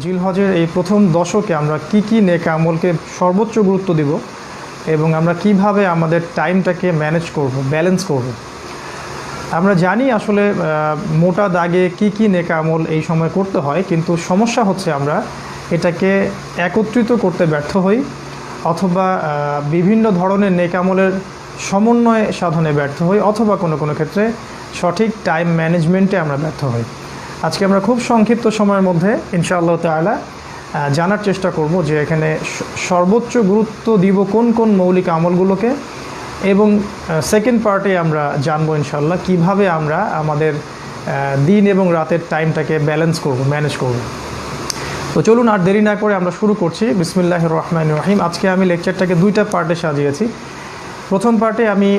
জিলহজের এই প্রথম দশকে আমরা কি নেক আমলকে সর্বোচ্চ গুরুত্ব দিব এবং আমরা কিভাবে আমাদের টাইমটাকে ম্যানেজ করব, ব্যালেন্স করব। আমরা জানি আসলে মোটা দাগে কি নেক আমল এই সময় করতে হয়, কিন্তু সমস্যা হচ্ছে আমরা এটাকে একত্রিত করতে ব্যর্থ হই অথবা বিভিন্ন ধরনের নেক আমলের সমন্বয় সাধনে ব্যর্থ হই অথবা কোনো ক্ষেত্রে সঠিক টাইম ম্যানেজমেন্টে আমরা ব্যর্থ হই। আজকে আমরা খুব সংক্ষিপ্ত সময়ের মধ্যে ইনশাআল্লাহ তাআলা জানার চেষ্টা করব যে এখানে সর্বোচ্চ গুরুত্ব দিব কোন মৌলিক আমলগুলোকে, এবং সেকেন্ড পার্টে আমরা জানবো ইনশাআল্লাহ কিভাবে আমরা আমাদের দিন এবং রাতের টাইমটাকে ব্যালেন্স করব, ম্যানেজ করব। তো চলুন আর দেরি না করে আমরা শুরু করছি। বিসমিল্লাহির রহমানির রহিম। আজকে আমি লেকচারটাকে দুইটা পার্টে সাজিয়েছি। প্রথম পার্টে আমি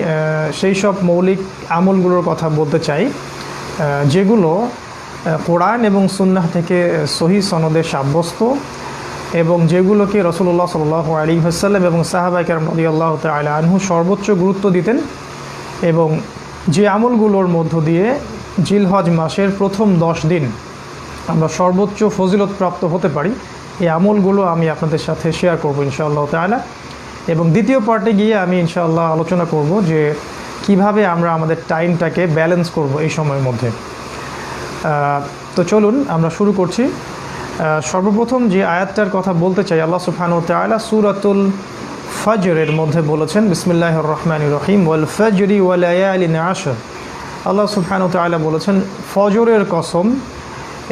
সেই সব মৌলিক আমলগুলোর কথা বলতে চাই যেগুলো কোরআন এবং সুন্নাহ থেকে সহি সনদে সাব্যস্ত এবং যেগুলোকে রাসূলুল্লাহ সাল্লাল্লাহু আলাইহি ওয়াসাল্লাম এবং সাহাবায়ে কেরাম রাদিয়াল্লাহু তাআলা আনহু সর্বোচ্চ গুরুত্ব দিতেন, এবং যে আমলগুলোর মধ্য দিয়ে জিলহজ মাসের প্রথম 10 দিন আমরা সর্বোচ্চ ফজিলতপ্রাপ্ত হতে পারি, এই আমলগুলো আমি আপনাদের সাথে শেয়ার করব ইনশাআল্লাহ তাআলা। এবং দ্বিতীয় পার্টে গিয়ে আমি ইনশাআল্লাহ আলোচনা করব যে কিভাবে আমরা আমাদের টাইমটাকে ব্যালেন্স করব এই সময়ের মধ্যে। তো চলুন আমরা শুরু করছি। সর্বপ্রথম যে আয়াতটার কথা বলতে চাই, আল্লাহ সুবহানাহু ওয়া তাআলা সূরাতুল ফজরের মধ্যে বলেছেন, বিসমিল্লাহির রহমানির রহিম, ওয়াল ফজরি ওয়া লায়ালিন আশর। আল্লাহ সুবহানাহু ওয়া তাআলা বলেছেন ফজরের কসম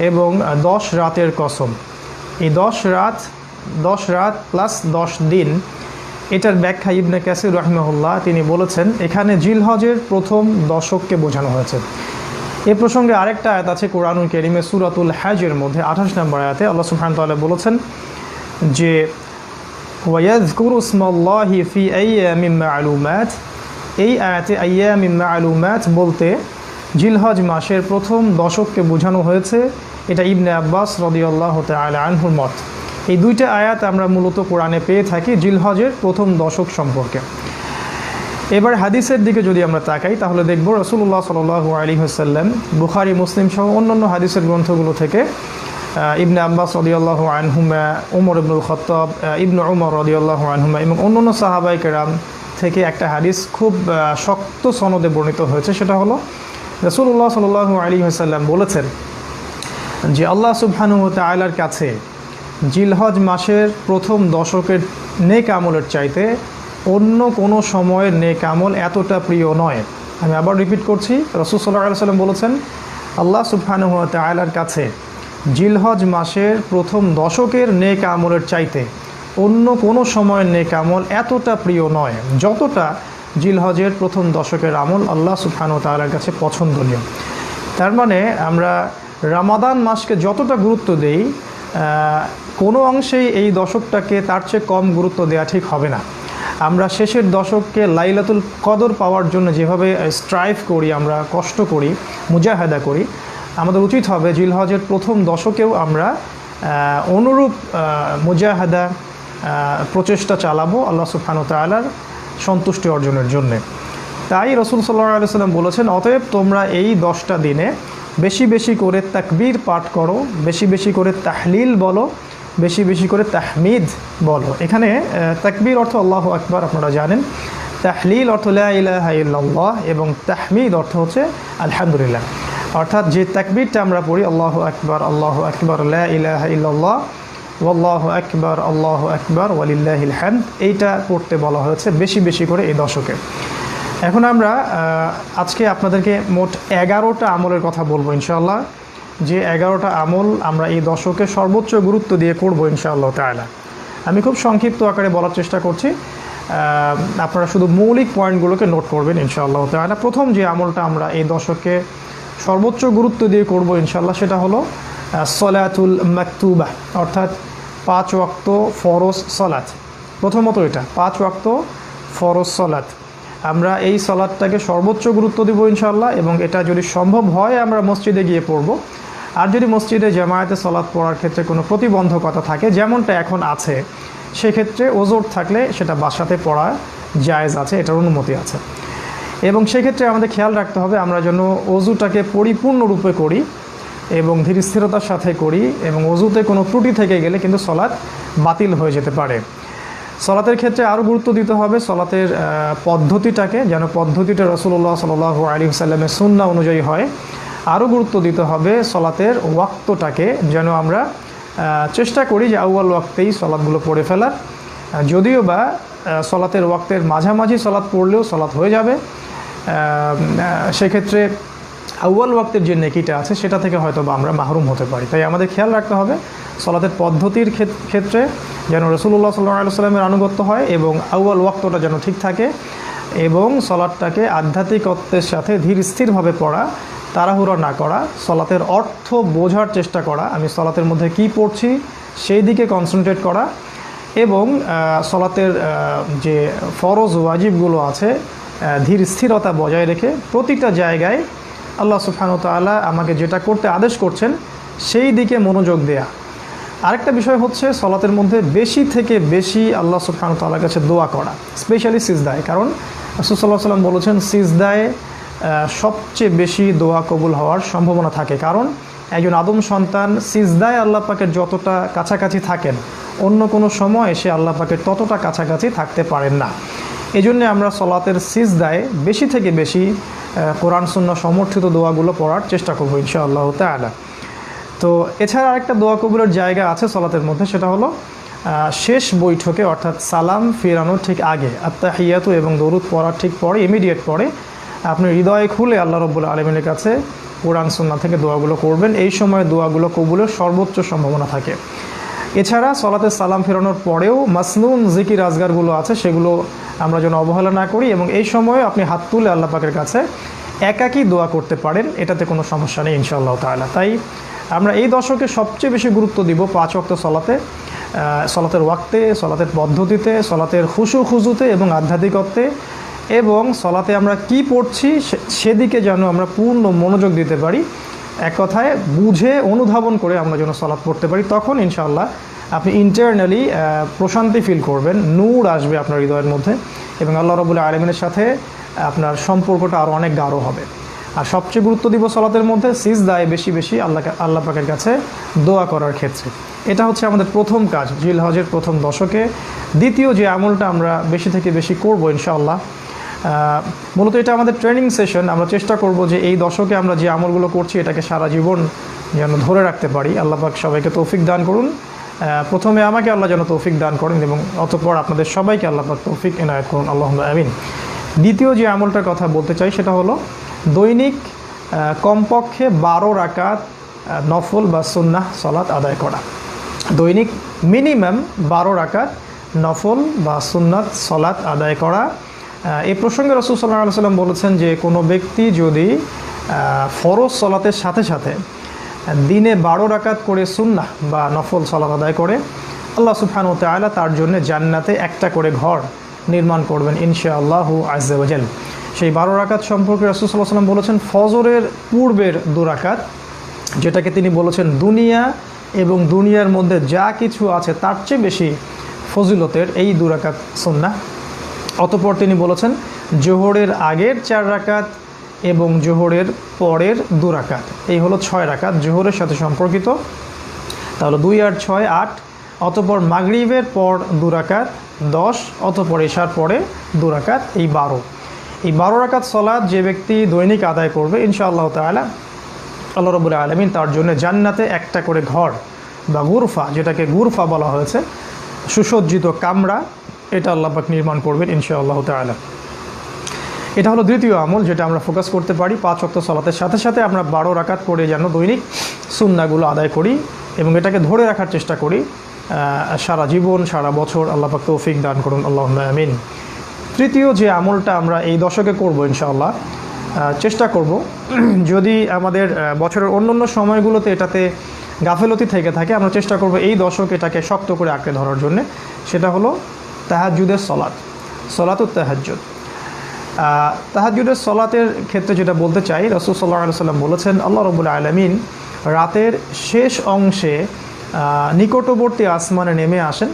এবং 10 রাতের কসম। এই 10 রাত প্লাস 10 দিন, এটার ব্যাখ্যা ইবনে কাসির রাহিমাহুল্লাহ তিনি বলেছেন এখানে জিলহজের প্রথম দশককে বোঝানো হয়েছে। এ প্রসঙ্গে আরেকটা আয়াত আছে কোরআনুল কারীমে সূরাতুল হজের মধ্যে 28 নম্বর আয়াতে আল্লাহ সুবহানাহু ওয়া তাআলা বলেছেন যে ওয়ায়াযকুরু ইসমাল্লাহি ফি আইয়ামিন মা'লুমাত। এই আয়াতে আইয়ামিন মা'লুমাত বলতে জিলহজ মাসের প্রথম দশককে বোঝানো হয়েছে। এটা ইবনে আব্বাস রাদিয়াল্লাহু তাআলা আনহুর মত। এই দুইটা আয়াত আমরা মূলত কোরআনে পেয়ে থাকি জিলহজের প্রথম দশক সম্পর্কে। এবার হাদিসের দিকে যদি আমরা তাকাই তাহলে দেখব রাসূলুল্লাহ সাল্লাল্লাহু আলাইহি ওয়াসাল্লাম বুখারী মুসলিম সহ অন্যান্য হাদিসের গ্রন্থগুলো থেকে ইবনে আব্বাস রাদিয়াল্লাহু আনহুমা, ওমর ইবনুল খাত্তাব, ইবনে ওমর রাদিয়াল্লাহু আনহুমা এবং অন্যান্য সাহাবায়ে কেরাম থেকে একটা হাদিস খুব শক্ত সনদে বর্ণিত হয়েছে। সেটা হলো রাসূলুল্লাহ সাল্লাল্লাহু আলাইহি ওয়াসাল্লাম বলেছেন যে আল্লাহ সুবহানাহু ওয়া তাআলার কাছে জিলহজ মাসের প্রথম দশকের নেক আমলের চাইতে অন্য কোনো সময়ের নেক আমল এতটা প্রিয় নয়। আমি আবার রিপিট করছি, রাসূল সাল্লাল্লাহু আলাইহি ওয়াসাল্লাম বলেছেন আল্লাহ সুবহানাহু ওয়া তাআলার কাছে জিলহজ মাসের প্রথম দশকের নেক আমলের চাইতে অন্য কোনো সময়ের নেক আমল এতটা প্রিয় নয় যতটা জিলহজের প্রথম দশকের আমল আল্লাহ সুবহানাহু ওয়া তাআলার কাছে পছন্দনীয়। তার মানে আমরা রমাদান মাসকে যতটা গুরুত্ব দেই, কোনো অংশেই এই দশকটাকে তার চেয়ে কম গুরুত্ব দেওয়া ঠিক হবে না। আমরা শেষের দশককে লাইলাতুল কদর পাওয়ার জন্য যেভাবে স্ট্রাইভ করি, আমরা কষ্ট করি, মুজাহাদা করি, আমাদের উচিত হবে জিলহজের প্রথম দশকেও আমরা অনুরূপ মুজাহাদা প্রচেষ্টা চালাবো আল্লাহ সুবহানাহু ওয়া তাআলার সন্তুষ্টি অর্জনের জন্যে। তাই রাসূল সাল্লাল্লাহু আলাইহি ওয়াসাল্লাম বলেছেন অতএব তোমরা এই 10টা দিনে বেশি করে তাকবীর পাঠ করো, বেশি করে তাহলিল বলো, বেশি করে তাহমিদ বলো। এখানে তাকবীর অর্থ আল্লাহু আকবার, আপনারা জানেন। তাহলিল অর্থ লা ইলাহা ইল্লাল্লাহ এবং তাহমিদ অর্থ হচ্ছে আলহামদুলিল্লাহ। অর্থাৎ যে তাকবীরটা আমরা পড়ি আল্লাহু আকবার লা ইলাহা ইল্লাল্লাহ ওয়াল্লাহু আকবার ওয়ালিল্লাহিল হামদ, এইটা পড়তে বলা হয়েছে বেশি করে এই দশকে। এখন আমরা আজকে আপনাদেরকে মোট 11টা আমলের কথা বলবো ইনশাআল্লাহ, যে 11টা আমল আমরা এই দশকে সর্বোচ্চ গুরুত্ব দিয়ে করব ইনশাআল্লাহ তাআলা। আমি খুব সংক্ষিপ্ত আকারে বলার চেষ্টা করছি, আপনারা শুধু মৌলিক পয়েন্টগুলোকে নোট করবেন ইনশাআল্লাহ তাআলা। প্রথম যে আমলটা আমরা এই দশকে সর্বোচ্চ গুরুত্ব দিয়ে করব ইনশাআল্লাহ সেটা হলো সলাতুল মাকতুবা, অর্থাৎ 5 ওয়াক্ত ফরজ সালাত। প্রথমত এটা 5 ওয়াক্ত ফরজ সালাত, আমরা এই সালাতটাকে সর্বোচ্চ গুরুত্ব দেব ইনশাআল্লাহ, এবং এটা যদি সম্ভব হয় আমরা মসজিদে গিয়ে পড়ব। আর যদি মসজিদে জামায়াতে সালাত পড়ার ক্ষেত্রে কোনো প্রতিবন্ধকতা থাকে, যেমনটা এখন আছে, সেক্ষেত্রে ওজর থাকলে সেটা বাসাতে পড়া জায়েজ আছে, এটার অনুমতি আছে। এবং সেক্ষেত্রে আমাদের খেয়াল রাখতে হবে আমরা যেন অজুটাকে পরিপূর্ণরূপে করি এবং ধীর স্থিরতার সাথে করি, এবং অজুতে কোনো ত্রুটি থেকে গেলে কিন্তু সলাৎ বাতিল হয়ে যেতে পারে। সলাতের ক্ষেত্রে আরও গুরুত্ব দিতে হবে সলাতের পদ্ধতিটাকে, যেন পদ্ধতিটা রাসূলুল্লাহ সাল্লাল্লাহু আলাইহি ওয়াসাল্লামের সুন্নাহ অনুযায়ী হয়। আরও গুরুত্ব দিতে হবে সলাতের ওয়াক্তটাকে, যেন আমরা চেষ্টা করি যে আউয়াল ওয়াক্তেই সলাৎগুলো পড়ে ফেলার। যদিও বা সলাতের ওয়াক্তের মাঝামাঝি সলাৎ পড়লেও সলাৎ হয়ে যাবে, সেক্ষেত্রে আউয়াল ওয়াক্তের যে নেকিটা আছে সেটা থেকে হয়তো বা আমরা মাহরুম হতে পারি। তাই আমাদের খেয়াল রাখতে হবে সলাতের পদ্ধতির ক্ষেত্রে যেন রাসূলুল্লাহ সাল্লাল্লাহু আলাইহি ওয়াসাল্লামের আনুগত্য হয় এবং আউয়াল ওয়াক্তটা যেন ঠিক থাকে, এবং সলাৎটাকে আধ্যাত্মিকত্বের সাথে ধীর স্থিরভাবে পড়া, তাড়াহুড়ো না করা, সলাতের অর্থ বোঝার চেষ্টা করা, আমি সলাতের মধ্যে কি পড়ছি সেই দিকে কনসেন্ট্রেট করা, এবং সলাতের যে ফরজ ওয়াজিবগুলো আছে ধীর স্থিরতা বজায় রেখে প্রতিটা জায়গায় আল্লাহ সুবহানাহু ওয়া তাআলা আমাকে যেটা করতে আদেশ করছেন সেই দিকে মনোযোগ দেয়া। আরেকটা বিষয় হচ্ছে সলাতের মধ্যে বেশি থেকে বেশি আল্লাহ সুবহানাহু ওয়া তাআলার কাছে দোয়া করা, স্পেশালি সিজদায়। কারণ রাসূল সাল্লাল্লাহু আলাইহি ওয়াসাল্লাম বলেছেন সিজদায় সবচেয়ে বেশি দোয়া কবুল হওয়ার সম্ভাবনা থাকে। কারণ একজন আদম সন্তান সিজদায় আল্লাহ পাকের যতটা কাছাকাছি থাকেন, অন্য কোনো সময় সে আল্লাহ পাকের ততটা কাছাকাছি থাকতে পারেন না। এজন্য আমরা সলাতের সিজদায় বেশি থেকে বেশি কোরআন সুন্নাহ সমর্থিত দোয়াগুলো পড়ার চেষ্টা করবো ইনশাআল্লাহ তাআলা। তো এছাড়া আরেকটা দোয়া কবুলের জায়গা আছে সলাতের মধ্যে, সেটা হলো শেষ বৈঠকে, অর্থাৎ সালাম ফেরানোর ঠিক আগে, আত্তাহিয়াতু এবং দরুদ পড়ার ঠিক পরে, ইমিডিয়েট পরে আপনি হৃদয়ে খুলে আল্লাহ রাব্বুল আলামিনের কাছে কোরআন সুন্নাহ থেকে দোয়াগুলো করবেন। এই সময় দোয়াগুলো কবুলের সর্বোচ্চ সম্ভাবনা থাকে। এছাড়া সলাতে সালাম ফেরানোর পরেও মাসনুন জিকির আজগারগুলো আছে, সেগুলো আমরা যেন অবহেলা না করি, এবং এই সময়ে আপনি হাত তুলে আল্লাহ পাকের কাছে একাকী দোয়া করতে পারেন, এটাতে কোনো সমস্যা নেই ইনশাআল্লাহ তাআলা। তাই আমরা এই দশকে সবচেয়ে বেশি গুরুত্ব দিব 5 ওয়াক্ত সলাতে, সলাতের ওয়াক্তে, সলাতের পদ্ধতিতে, সলাতের খুশুতে এবং আধ্যাত্মিকত্বে, এবং সলাতে আমরা কি পড়ছি সেদিকে যেন আমরা পূর্ণ মনোযোগ দিতে পারি। এক কথায় বুঝে অনুধাবন করে আমরা যেন সলাত পড়তে পারি। তখন ইনশাআল্লাহ আপনি ইন্টারনালি প্রশান্তি ফিল করবেন, নূর আসবে আপনার হৃদয়ের মধ্যে, এবং আল্লাহ রাব্বুল আলামিনের সাথে আপনার সম্পর্কটা আরও অনেক গাঢ় হবে। আর সবচেয়ে গুরুত্ব দিব সলাতের মধ্যে সিজদায় বেশি বেশি আল্লাহ পাকের কাছে দোয়া করার ক্ষেত্রে। এটা হচ্ছে আমাদের প্রথম কাজ জিলহজের প্রথম দশকে। দ্বিতীয় যে আমলটা আমরা বেশি থেকে বেশি করব ইনশাআল্লাহ, মূলত এটা আমাদের ট্রেনিং সেশন। আমরা চেষ্টা করব যে এই দশকে আমরা যে আমলগুলো করছি এটাকে সারা জীবন যেন ধরে রাখতে পারি। আল্লাহ পাক সবাইকে তৌফিক দান করুন। প্রথমে আমাকে আল্লাহ যেন তৌফিক দান করেন, এবং অতঃপর আপনাদের সবাইকে আল্লাহ পাক তৌফিক এনায়েত করুন, আল্লাহুম্মা আমিন। দ্বিতীয় যে আমলটার কথা বলতে চাই সেটা হলো দৈনিক কমপক্ষে 12 রাকাত নফল বা সুন্নাহ সলাত আদায় করা। দৈনিক মিনিমাম 12 রাকাত নফল বা সুন্নাত সলাত আদায় করা। এই প্রসঙ্গে রাসূল সাল্লাল্লাহু আলাইহি ওয়াসাল্লাম বলেছেন যে কোনো ব্যক্তি যদি ফরজ সলাতের সাথে সাথে দিনে 12 রাকাত করে সুন্নাহ বা নফল সলাত আদায় করে, আল্লাহ সুবহানাহু ওয়া তাআলা তার জন্য জান্নাতে একটা করে ঘর নির্মাণ করবেন ইনশাআল্লাহু আযজা ওয়া জাল। সেই 12 রাকাত সম্পর্কে রাসূল সাল্লাল্লাহু আলাইহি ওয়াসাল্লাম বলেছেন ফজরের পূর্বের 2 রাকাত, যেটাকে তিনি বলেছেন দুনিয়া এবং দুনিয়ার মধ্যে যা কিছু আছে তার চেয়ে বেশি ফজিলতের এই 2 রাকাত সুন্নাহ। অতঃপর তিনি বলেছেন জোহরের আগের 4 রাকাত এবং জোহরের পরের 2 রাকাত, এই হলো 6 রাকাত জোহরের সাথে সম্পর্কিত। তাহলে 2 আর 6 8। অতঃপর মাগরিবের পর 2 রাকাত 10, অতঃপর এশার পরে 2 রাকাত, এই 12। এই 12 রাকাত সলাত যে ব্যক্তি দৈনিক আদায় করবে ইনশাআল্লাহ তাআলা আল্লাহ রাব্বুল আলামিন তার জন্য জান্নাতে একটা করে ঘর বা গুরফা, যেটাকে গুরফা বলা হয়েছে, সুসজ্জিত কামরা, এটা আল্লাহ পাক নির্মাণ করবেন ইনশাআল্লাহ তাআলা। এটা হলো দ্বিতীয় আমল যেটা আমরা ফোকাস করতে পারি। 5 ওয়াক্ত সালাতের সাথে সাথে আমরা 12 রাকাত করে যেন দৈনিক সুন্নাহগুলো আদায় করি এবং এটাকে ধরে রাখার চেষ্টা করি সারা জীবন, সারা বছর। আল্লাহ পাক তৌফিক দান করুন, আল্লাহুম্মা আমিন। তৃতীয় যে আমলটা আমরা এই দশকে করব ইনশাআল্লাহ, চেষ্টা করব যদি আমাদের বছরের অন্যান্য সময়গুলোতে এটাতে গাফেলতি থেকে থাকে, আমরা চেষ্টা করব এই দশকে এটাকে শক্ত করে আঁকড়ে ধরার জন্য। সেটা হলো তাহাজ্জুদের সলাত, সলাতুত তাহাজ্জুদ। তাহাজ্জুদের সলাতের ক্ষেত্রে যেটা বলতে চাই, রাসূল সাল্লাল্লাহু আলাইহি ওয়াসাল্লাম বলেছেন আল্লাহ রাব্বুল আলামিন রাতের শেষ অংশে নিকটবর্তী আসমানে নেমে আসেন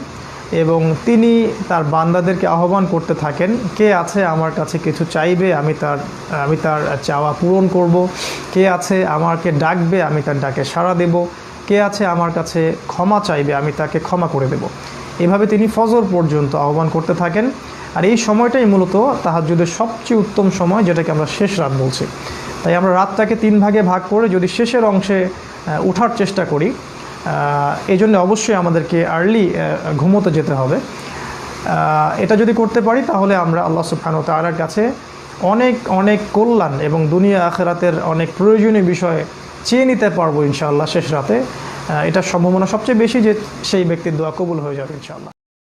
এবং তিনি তার বান্দাদেরকে আহ্বান করতে থাকেন, কে আছে আমার কাছে কিছু চাইবে, আমি তার চাওয়া পূরণ করব, কে আছে আমাকে ডাকবে, আমি তার ডাকে সাড়া দেব, কে আছে আমার কাছে ক্ষমা চাইবে, আমি তাকে ক্ষমা করে দেব। এভাবে তিনি ফজর পর্যন্ত আহ্বান করতে থাকেন। আর এই সময়টাই মূলত তাহাজ্জুদের সবচেয়ে উত্তম সময়, যেটাকে আমরা শেষ রাত বলছি। তাই আমরা রাতটাকে 3 ভাগে ভাগ করে যদি শেষের অংশে ওঠার চেষ্টা করি, এই জন্য অবশ্যই আমাদেরকে আর্লি ঘুমোতে যেতে হবে। এটা যদি করতে পারি তাহলে আমরা আল্লাহ সুবহানাহু ওয়া তাআলার কাছে অনেক অনেক কল্যাণ এবং দুনিয়া আখিরাতের অনেক প্রয়োজনীয় বিষয় চেয়ে নিতে পারবো ইনশাআল্লাহ শেষ রাতে। এটার সম্ভাবনা সবচেয়ে বেশি যে সেই ব্যক্তির দোয়া কবুল হয়ে যাবে ইনশাআল্লাহ।